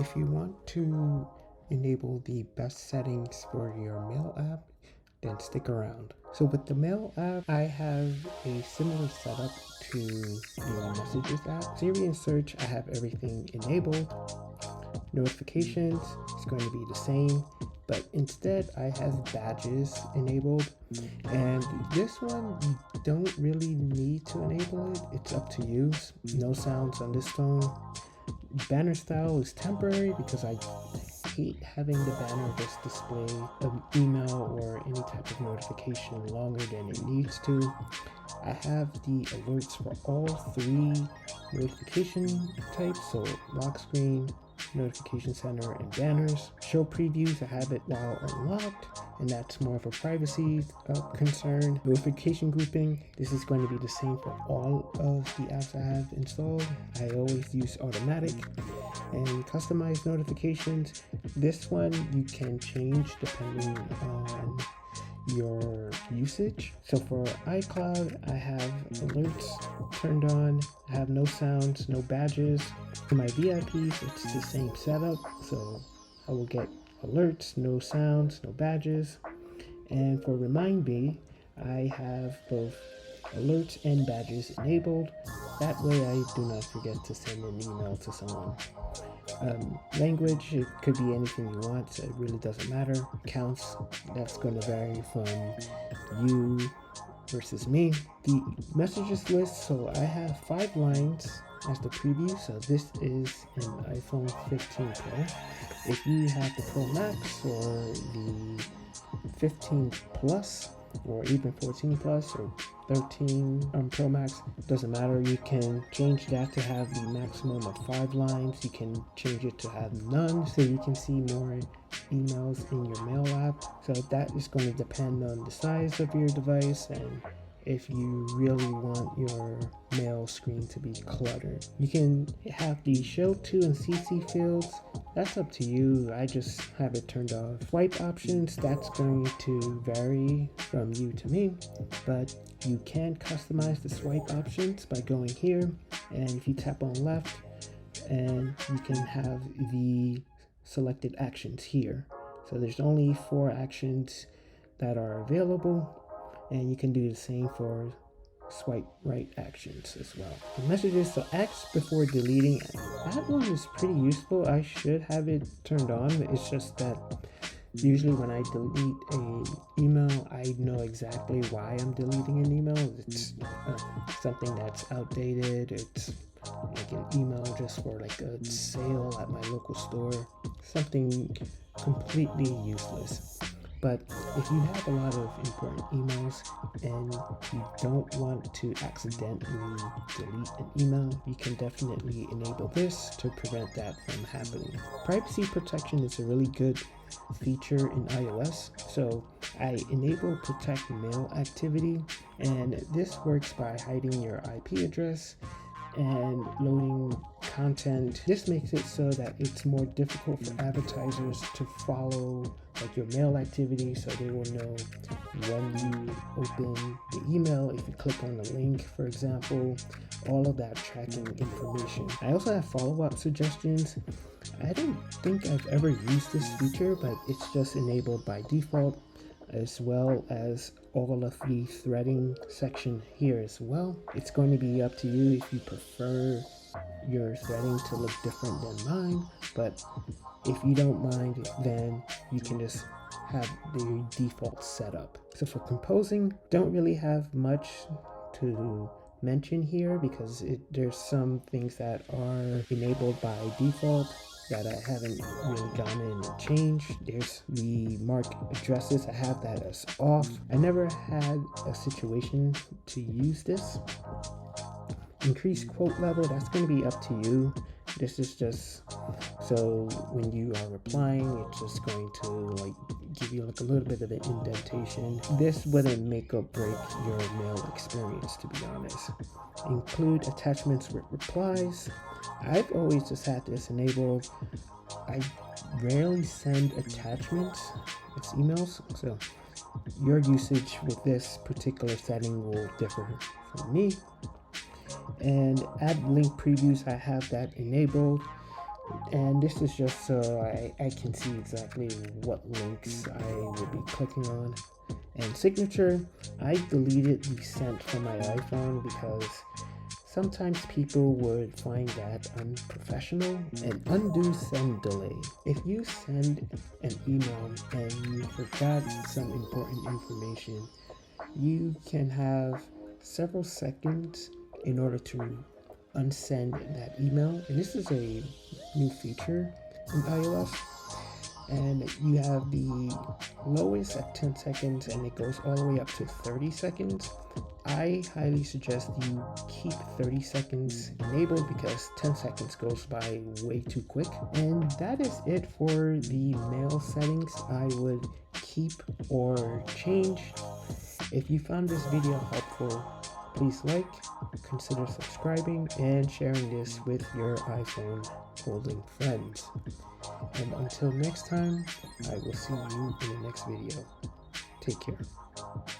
If you want to enable the best settings for your mail app, then stick around. So with the mail app, I have a similar setup to the messages app. Siri and search, I have everything enabled. Notifications is going to be the same, but instead I have badges enabled. And this one, you don't really need to enable it. It's up to you. No sounds on this phone. Banner style is temporary because I hate having the banner just display an email or any type of notification longer than it needs to. I have the alerts for all three notification types, so lock screen, notification center, and banners. Show previews, I have it while unlocked, and that's more of a privacy concern. Notification grouping, this is going to be the same for all of the apps I have installed. I always use automatic. And customized notifications, this one you can change depending on your usage. So for iCloud, I have alerts turned on. I have no sounds, no badges. For my VIPs, it's the same setup. So I will get alerts, no sounds, no badges. And for Remind Me, I have both alerts and badges enabled. That way I do not forget to send an email to someone. Language, it could be anything you want, so it really doesn't matter. Counts, that's going to vary from you versus me. The messages list, so I have 5 lines as the preview, so this is an iPhone 15 Pro. If you have the Pro Max or the 15 Plus, or even 14 Plus or 13 Pro Max, doesn't matter. You can change that to have the maximum of 5 lines. You can change it to have none, so you can see more emails in your mail app. So that is going to depend on the size of your device and if you really want your mail screen to be cluttered. You can have the show to and CC fields. That's up to you. I just have it turned off. Swipe options, that's going to vary from you to me, but you can customize the swipe options by going here, and if you tap on left, and you can have the selected actions here. So there's only 4 actions that are available, and you can do the same for swipe right actions as well. The messages, so X before deleting, that one is pretty useful. I should have it turned on. It's just that usually when I delete an email, I know exactly why I'm deleting an email. It's something that's outdated. It's like an email just for like a sale at my local store. Something completely useless. But if you have a lot of important emails and you don't want to accidentally delete an email, you can definitely enable this to prevent that from happening. Privacy protection is a really good feature in iOS. So I enable protect mail activity, and this works by hiding your IP address and loading content. This makes it so that it's more difficult for advertisers to follow like your mail activity, so they will know when you open the email, if you click on the link, for example, all of that tracking information. I also have follow-up suggestions. I don't think I've ever used this feature, but it's just enabled by default, as well as all of the threading section here as well. It's going to be up to you if you prefer your threading to look different than mine, but if you don't mind, then you can just have the default setup. So for composing, don't really have much to mention here because there's some things that are enabled by default that I haven't really gone in and changed. There's the mark addresses, I have that as off. I never had a situation to use this. Increase quote level, that's going to be up to you. This is just so when you are replying, it's just going to like give you like a little bit of an indentation. This wouldn't make or break your mail experience, to be honest. Include attachments with replies. I've always just had this enabled. I rarely send attachments, it's emails, so your usage with this particular setting will differ from me. And add link previews, I have that enabled. And this is just so I can see exactly what links I will be clicking on. And signature, I deleted the sent from my iPhone because sometimes people would find that unprofessional. And undo send delay. If you send an email and you forgot some important information, you can have several seconds in order to unsend that email. And this is a new feature in iOS. And you have the lowest at 10 seconds and it goes all the way up to 30 seconds. I highly suggest you keep 30 seconds enabled because 10 seconds goes by way too quick. And that is it for the mail settings I would keep or change. If you found this video helpful, please like, consider subscribing, and sharing this with your iPhone holding friends. And until next time, I will see you in the next video. Take care.